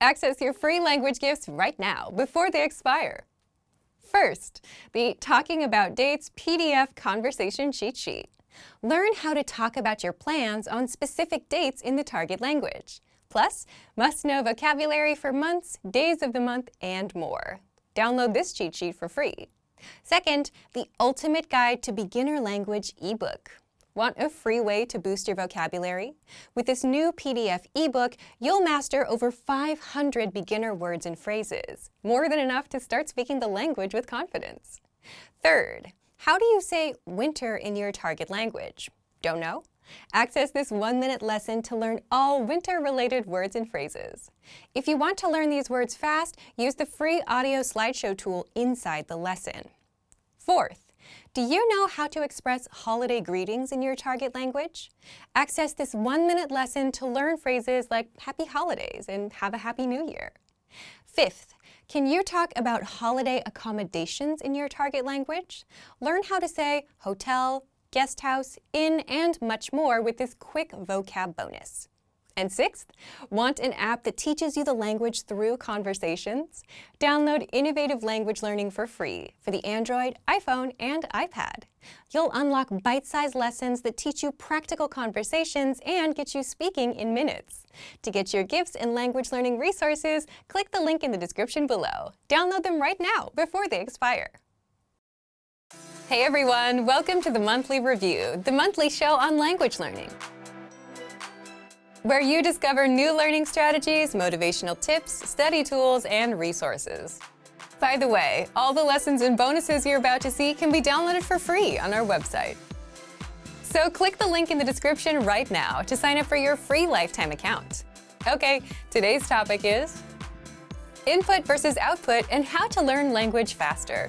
Access your free language gifts right now before they expire. First, the Talking About Dates PDF Conversation Cheat Sheet. Learn how to talk about your plans on specific dates in the target language. Plus, must-know vocabulary for months, days of the month, and more. Download this cheat sheet for free. Second, the Ultimate Guide to Beginner Language ebook. Want a free way to boost your vocabulary? With this new PDF ebook, you'll master over 500 beginner words and phrases, more than enough to start speaking the language with confidence. Third, how do you say winter in your target language? Don't know? Access this 1-minute lesson to learn all winter-related words and phrases. If you want to learn these words fast, use the free audio slideshow tool inside the lesson. Fourth, do you know how to express holiday greetings in your target language? Access this 1-minute lesson to learn phrases like Happy Holidays and Have a Happy New Year. Fifth, can you talk about holiday accommodations in your target language? Learn how to say hotel, guest house, inn, and much more with this quick vocab bonus. And sixth, want an app that teaches you the language through conversations? Download Innovative Language Learning for free for the Android, iPhone, and iPad. You'll unlock bite-sized lessons that teach you practical conversations and get you speaking in minutes. To get your gifts and language learning resources, click the link in the description below. Download them right now before they expire. Hey everyone, welcome to the Monthly Review, the monthly show on language learning, where you discover new learning strategies, motivational tips, study tools, and resources. By the way, all the lessons and bonuses you're about to see can be downloaded for free on our website. So click the link in the description right now to sign up for your free lifetime account. Okay, today's topic is input versus output and how to learn language faster.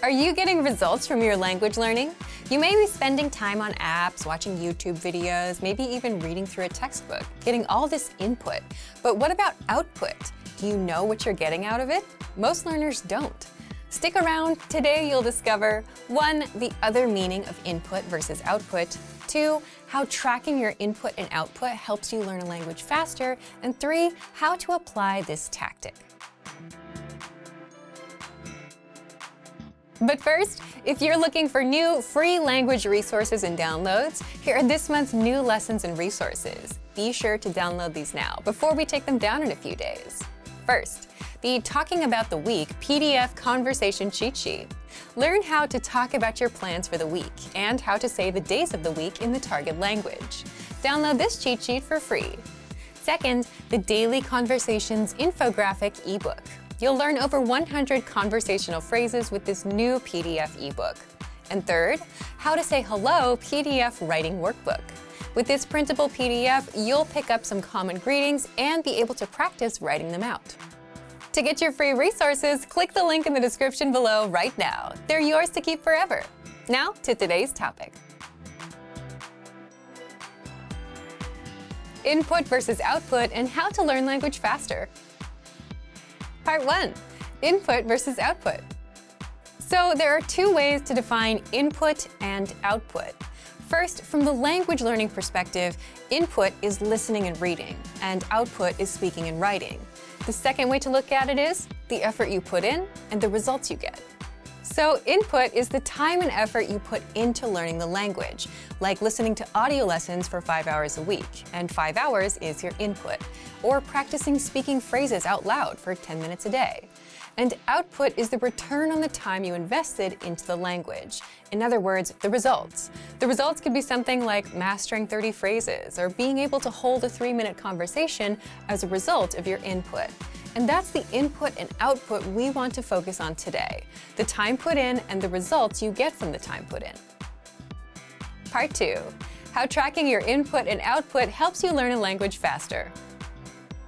Are you getting results from your language learning? You may be spending time on apps, watching YouTube videos, maybe even reading through a textbook, getting all this input. But what about output? Do you know what you're getting out of it? Most learners don't. Stick around. Today you'll discover 1. The other meaning of input versus output, 2. How tracking your input and output helps you learn a language faster, and 3. How to apply this tactic. But first, if you're looking for new free language resources and downloads, here are this month's new lessons and resources. Be sure to download these now before we take them down in a few days. First, the Talking About the Week PDF Conversation Cheat Sheet. Learn how to talk about your plans for the week and how to say the days of the week in the target language. Download this cheat sheet for free. Second, the Daily Conversations Infographic ebook. You'll learn over 100 conversational phrases with this new PDF ebook. And third, How to Say Hello PDF Writing Workbook. With this printable PDF, you'll pick up some common greetings and be able to practice writing them out. To get your free resources, click the link in the description below right now. They're yours to keep forever. Now to today's topic. Input versus output and how to learn language faster. Part 1. Input versus output. So there are 2 ways to define input and output. First, from the language learning perspective, input is listening and reading, and output is speaking and writing. The second way to look at it is the effort you put in and the results you get. So input is the time and effort you put into learning the language, like listening to audio lessons for 5 hours a week, and 5 hours is your input, or practicing speaking phrases out loud for 10 minutes a day. And output is the return on the time you invested into the language. In other words, the results. The results could be something like mastering 30 phrases or being able to hold a 3-minute conversation as a result of your input. And that's the input and output we want to focus on today, the time put in and the results you get from the time put in. Part 2. How tracking your input and output helps you learn a language faster.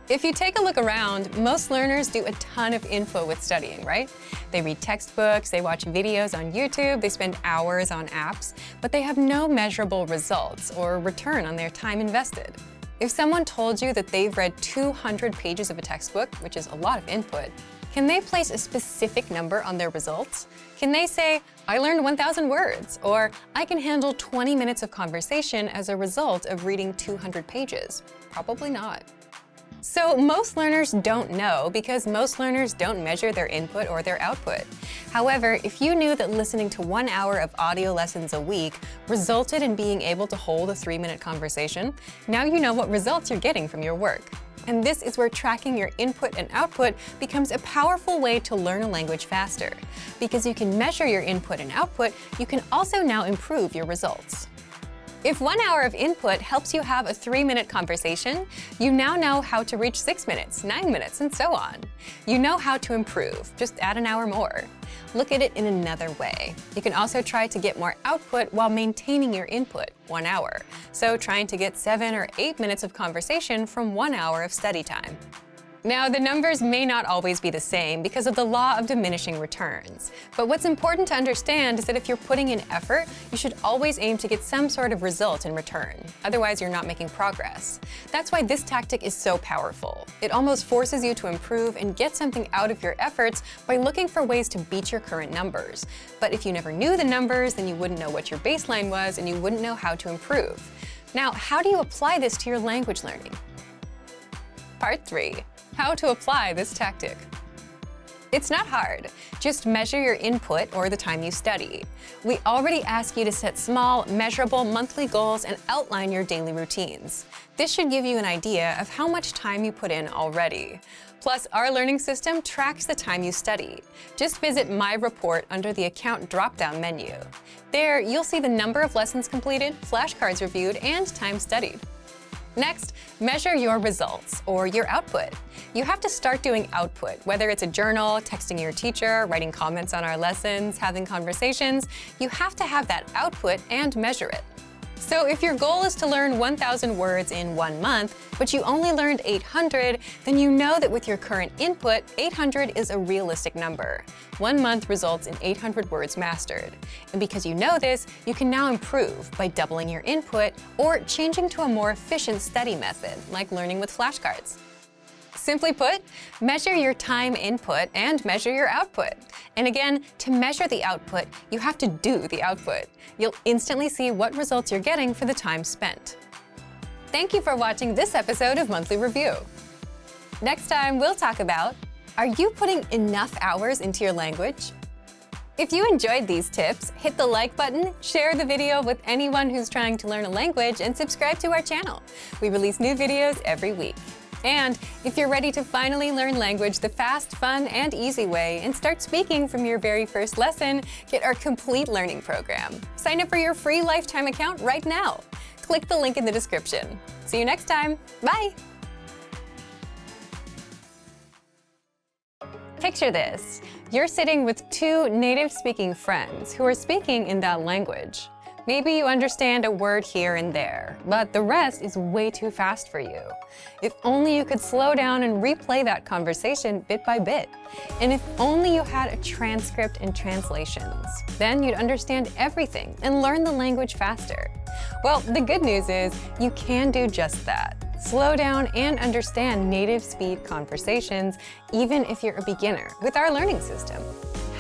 If you take a look around, most learners do a ton of info with studying, right? They read textbooks, they watch videos on YouTube, they spend hours on apps, but they have no measurable results or return on their time invested. If someone told you that they've read 200 pages of a textbook, which is a lot of input, can they place a specific number on their results? Can they say, I learned 1,000 words, or I can handle 20 minutes of conversation as a result of reading 200 pages? Probably not. So most learners don't know because most learners don't measure their input or their output. However, if you knew that listening to 1 hour of audio lessons a week resulted in being able to hold a 3-minute conversation, now you know what results you're getting from your work. And this is where tracking your input and output becomes a powerful way to learn a language faster. Because you can measure your input and output, you can also now improve your results. If 1 hour of input helps you have a 3-minute conversation, you now know how to reach 6 minutes, 9 minutes, and so on. You know how to improve, just add an hour more. Look at it in another way. You can also try to get more output while maintaining your input, 1 hour. So trying to get 7 or 8 minutes of conversation from 1 hour of study time. Now, the numbers may not always be the same because of the law of diminishing returns. But what's important to understand is that if you're putting in effort, you should always aim to get some sort of result in return. Otherwise, you're not making progress. That's why this tactic is so powerful. It almost forces you to improve and get something out of your efforts by looking for ways to beat your current numbers. But if you never knew the numbers, then you wouldn't know what your baseline was and you wouldn't know how to improve. Now, how do you apply this to your language learning? Part 3. How to apply this tactic. It's not hard. Just measure your input or the time you study. We already ask you to set small, measurable monthly goals and outline your daily routines. This should give you an idea of how much time you put in already. Plus, our learning system tracks the time you study. Just visit My Report under the Account drop-down menu. There, you'll see the number of lessons completed, flashcards reviewed, and time studied. Next, measure your results, or your output. You have to start doing output, whether it's a journal, texting your teacher, writing comments on our lessons, having conversations. You have to have that output and measure it. So if your goal is to learn 1,000 words in 1 month, but you only learned 800, then you know that with your current input, 800 is a realistic number. 1 month results in 800 words mastered. And because you know this, you can now improve by doubling your input or changing to a more efficient study method, like learning with flashcards. Simply put, measure your time input and measure your output. And again, to measure the output, you have to do the output. You'll instantly see what results you're getting for the time spent. Thank you for watching this episode of Monthly Review. Next time, we'll talk about, are you putting enough hours into your language? If you enjoyed these tips, hit the like button, share the video with anyone who's trying to learn a language, and subscribe to our channel. We release new videos every week. And if you're ready to finally learn language the fast, fun, and easy way and start speaking from your very first lesson, get our complete learning program. Sign up for your free lifetime account right now. Click the link in the description. See you next time. Bye! Picture this. You're sitting with 2 native-speaking friends who are speaking in that language. Maybe you understand a word here and there, but the rest is way too fast for you. If only you could slow down and replay that conversation bit by bit. And if only you had a transcript and translations, then you'd understand everything and learn the language faster. Well, the good news is you can do just that. Slow down and understand native speed conversations, even if you're a beginner, with our learning system.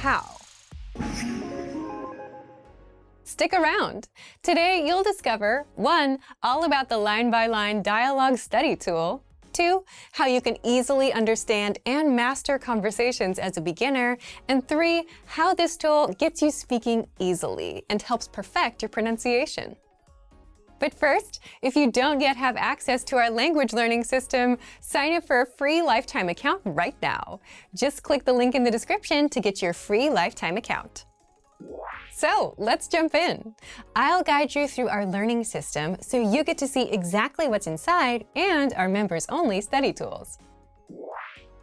How? Stick around. Today, you'll discover 1. All about the line-by-line dialogue study tool. 2. How you can easily understand and master conversations as a beginner. And 3. How this tool gets you speaking easily and helps perfect your pronunciation. But first, if you don't yet have access to our language learning system, sign up for a free lifetime account right now. Just click the link in the description to get your free lifetime account. So let's jump in. I'll guide you through our learning system so you get to see exactly what's inside and our members-only study tools.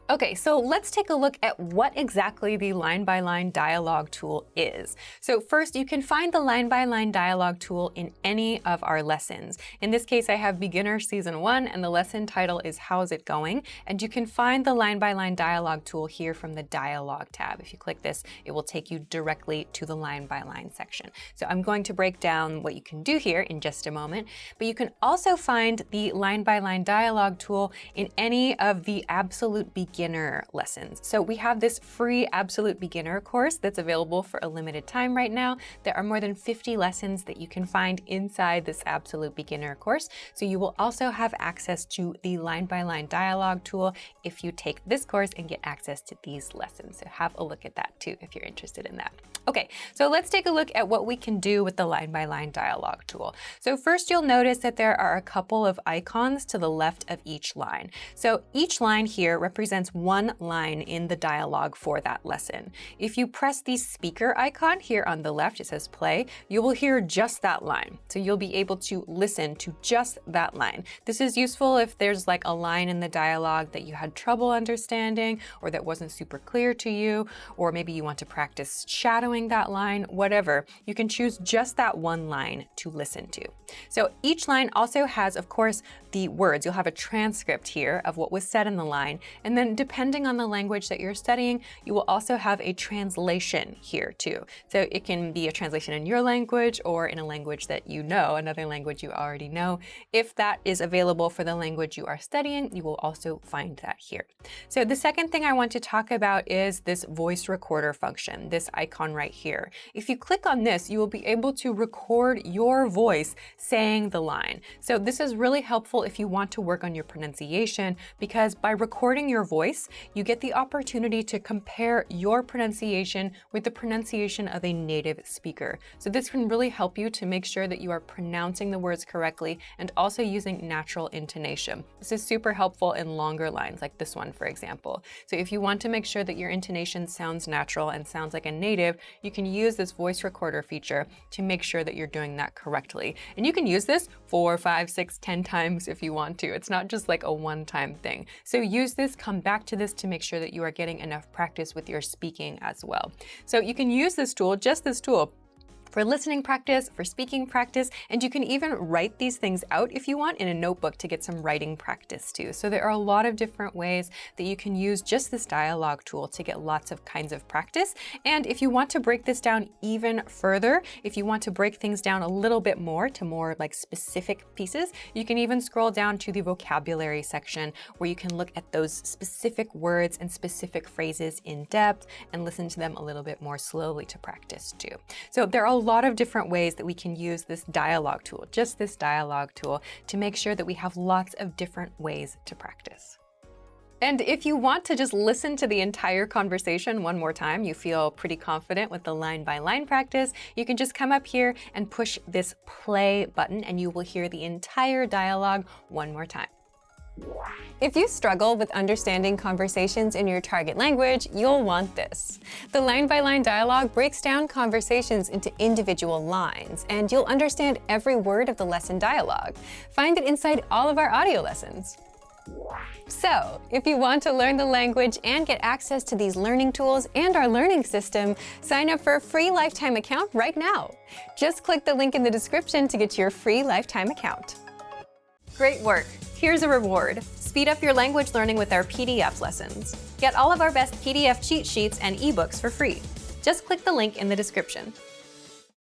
Okay, so let's take a look at what exactly the line-by-line dialogue tool is. So first, you can find the line-by-line dialogue tool in any of our lessons. In this case, I have Beginner Season 1, and the lesson title is How's It Going? And you can find the line-by-line dialogue tool here from the Dialogue tab. If you click this, it will take you directly to the line-by-line section. So I'm going to break down what you can do here in just a moment, but you can also find the line-by-line dialogue tool in any of the absolute beginner beginner lessons. So we have this free Absolute Beginner course that's available for a limited time right now. There are more than 50 lessons that you can find inside this Absolute Beginner course. So you will also have access to the line-by-line dialogue tool if you take this course and get access to these lessons. So have a look at that too if you're interested in that. Okay, so let's take a look at what we can do with the line-by-line dialogue tool. So first you'll notice that there are a couple of icons to the left of each line. So each line here represents one line in the dialogue for that lesson. If you press the speaker icon here on the left, it says play, you will hear just that line. So you'll be able to listen to just that line. This is useful if there's like a line in the dialogue that you had trouble understanding or that wasn't super clear to you, or maybe you want to practice shadowing that line, whatever. You can choose just that one line to listen to. So each line also has, of course, the words. You'll have a transcript here of what was said in the line. And then depending on the language that you're studying, you will also have a translation here too. So it can be a translation in your language or in a language that you know, another language you already know. If that is available for the language you are studying, you will also find that here. So the second thing I want to talk about is this voice recorder function, this icon right here. If you click on this, you will be able to record your voice saying the line. So this is really helpful if you want to work on your pronunciation, because by recording your voice, you get the opportunity to compare your pronunciation with the pronunciation of a native speaker. So this can really help you to make sure that you are pronouncing the words correctly and also using natural intonation. This is super helpful in longer lines like this one, for example. So if you want to make sure that your intonation sounds natural and sounds like a native, you can use this voice recorder feature to make sure that you're doing that correctly. And you can use this 4, 5, 6, 10 times if you want to. It's not just like a one-time thing. So use this, come back to this to make sure that you are getting enough practice with your speaking as well. So you can use this tool, just this tool, for listening practice, for speaking practice, and you can even write these things out if you want in a notebook to get some writing practice too. So there are a lot of different ways that you can use just this dialogue tool to get lots of kinds of practice. And if you want to break this down even further, if you want to break things down a little bit more to more like specific pieces, you can even scroll down to the vocabulary section where you can look at those specific words and specific phrases in depth and listen to them a little bit more slowly to practice too. So there are a lot of different ways that we can use this dialogue tool, just this dialogue tool, to make sure that we have lots of different ways to practice. And if you want to just listen to the entire conversation one more time, you feel pretty confident with the line-by-line practice, you can just come up here and push this play button and you will hear the entire dialogue one more time. If you struggle with understanding conversations in your target language, you'll want this. The line-by-line dialogue breaks down conversations into individual lines, and you'll understand every word of the lesson dialogue. Find it inside all of our audio lessons. So, if you want to learn the language and get access to these learning tools and our learning system, sign up for a free lifetime account right now. Just click the link in the description to get your free lifetime account. Great work! Here's a reward. Speed up your language learning with our PDF lessons. Get all of our best PDF cheat sheets and ebooks for free. Just click the link in the description.